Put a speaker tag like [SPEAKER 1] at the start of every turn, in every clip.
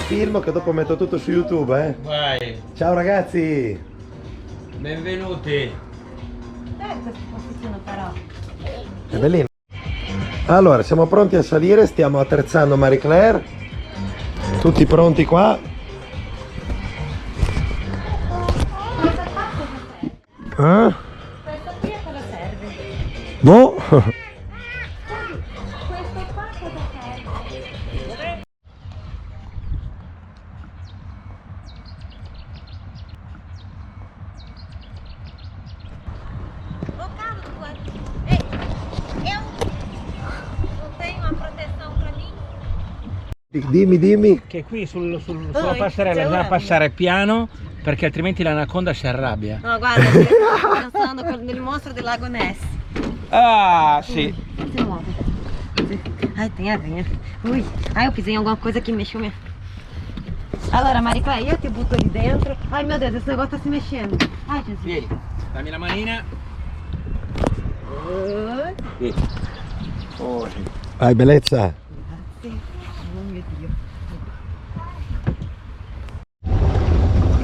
[SPEAKER 1] Filmo che dopo metto tutto su YouTube, eh?
[SPEAKER 2] Vai.
[SPEAKER 1] Ciao ragazzi!
[SPEAKER 2] Benvenuti.
[SPEAKER 3] Questo posticino però.
[SPEAKER 1] È bellino. Allora, siamo pronti a salire, stiamo attrezzando Marie Claire. Tutti pronti qua.
[SPEAKER 3] Questo qui a cosa serve?
[SPEAKER 1] Boh!
[SPEAKER 3] Questo qua cosa serve? Ô Carlos, ei, eu não tenho uma proteção pra mim?
[SPEAKER 1] Dimmi.
[SPEAKER 2] Che qui sulla passerella bisogna passare piano perché altrimenti l'anaconda si arrabbia.
[SPEAKER 3] No, guarda, sto pensando nel mostro del lago Ness.
[SPEAKER 2] Ah, sì.
[SPEAKER 3] Se muove. Ai, tem aranha. Ui, ai, eu pisei em alguma coisa que mexeu minha... Allora, Maricla, io ti butto lì dentro. Ai, meu Deus, esse negócio tá se mexendo. Ai, Jesus.
[SPEAKER 2] Vieni, dammi la manina.
[SPEAKER 3] Ui.
[SPEAKER 2] Oh,
[SPEAKER 1] Vai, bellezza!
[SPEAKER 3] Grazie. Oh mio Dio.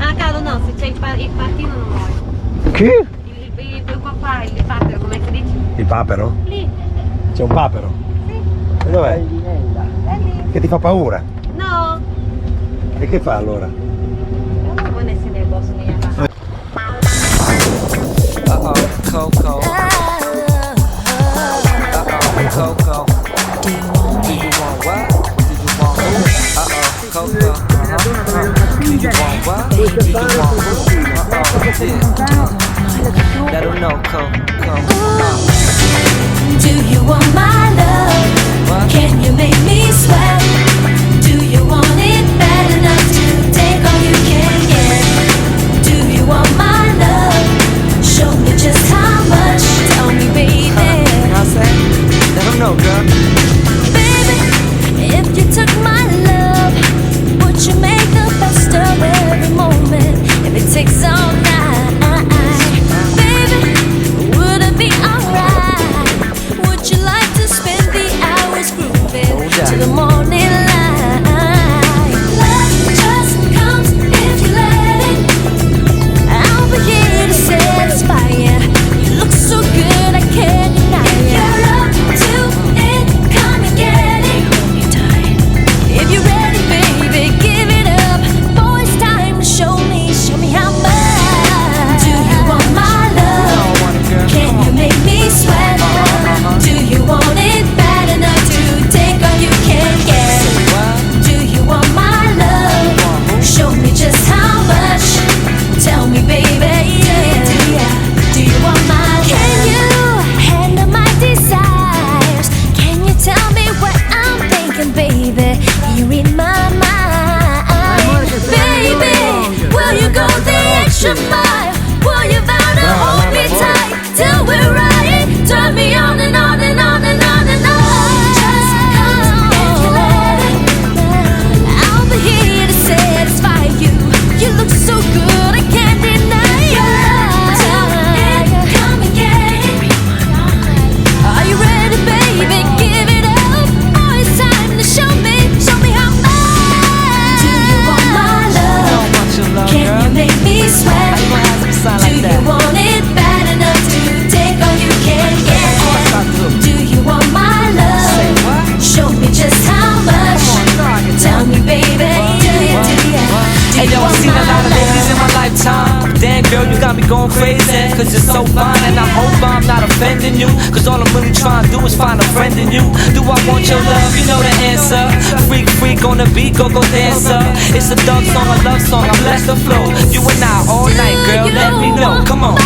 [SPEAKER 3] Ah, caro, não, se c'è il partino non muore.
[SPEAKER 1] Che?
[SPEAKER 3] Il papà, il papero, come si dice?
[SPEAKER 1] Il papero?
[SPEAKER 3] Lì.
[SPEAKER 1] C'è un papero?
[SPEAKER 3] Sì.
[SPEAKER 1] E dov'è?
[SPEAKER 3] È lì.
[SPEAKER 1] Che ti fa paura?
[SPEAKER 3] No.
[SPEAKER 1] E che fa allora?
[SPEAKER 3] Eu não vou nesse negócio nem agarrar.
[SPEAKER 4] Uh-oh, Coco. Uh-oh, Coco. Do you want what? Do you want who? Uh-oh, Coco. Do you want what? Do you want who? Uh-oh, yeah. Let 'em know, Coco.
[SPEAKER 5] Do you want my love?
[SPEAKER 4] What?
[SPEAKER 5] Can you make me sweat? Do you want it bad enough to take all you can get? Do you want my love? Show me just how much. Tell me, baby.
[SPEAKER 4] I say, let 'em know, girl.
[SPEAKER 5] Baby, if you took my love, would you make the best of every moment? If it takes all night, baby, would it be alright? Would you like to spend the hours grooving to the morning light? Love just comes if you let it. I'll be here to satisfy you. You look so good, I can't deny it. If you're up to it, come and get it. If you're ready, baby, give it up. Boy, it's time to show me how much. Do you want my love? Can you make me sweat? Do you want it bad enough to take all you can get? Do you want my love? Show me just how much. Tell me, baby, do you want my love? Can you handle my desires? Can you tell me what I'm thinking, baby? You read my mind, baby. Will you go the extra mile? Will you vow to hold me tight till we're right? Turn me on and on and on and on and on. Just come if you let it. I'll be here to satisfy you. You look so good, I can't deny it. Come and get it. Are you ready, baby? Give it up. Oh, it's time to show me how much. Do you want my love?
[SPEAKER 4] Want your love,
[SPEAKER 5] Can
[SPEAKER 4] girl?
[SPEAKER 5] you make me sweat?
[SPEAKER 4] How you gonna have some sound
[SPEAKER 5] Do
[SPEAKER 4] like
[SPEAKER 5] you
[SPEAKER 4] that?
[SPEAKER 5] want it bad enough to take all you can get?
[SPEAKER 4] Of course I do.
[SPEAKER 5] Do you want my
[SPEAKER 4] Say
[SPEAKER 5] love?
[SPEAKER 4] what?
[SPEAKER 5] Show me just how much.
[SPEAKER 4] Come on, you know I can
[SPEAKER 5] Tell me, baby, do you
[SPEAKER 4] Hey yo, I've
[SPEAKER 5] want
[SPEAKER 4] seen a
[SPEAKER 5] my
[SPEAKER 4] lot of ladies in
[SPEAKER 5] love?
[SPEAKER 4] my lifetime. Damn girl, you got me going crazy. Cause you're so fine and I hope I'm not offending you. Cause all I'm really trying to do is find a friend in you. Do I want your love? You know the answer. Freak, freak on the beat, go dancer. It's a thug song, a love song, I bless the flow. You and I all night, girl, let me know, come on.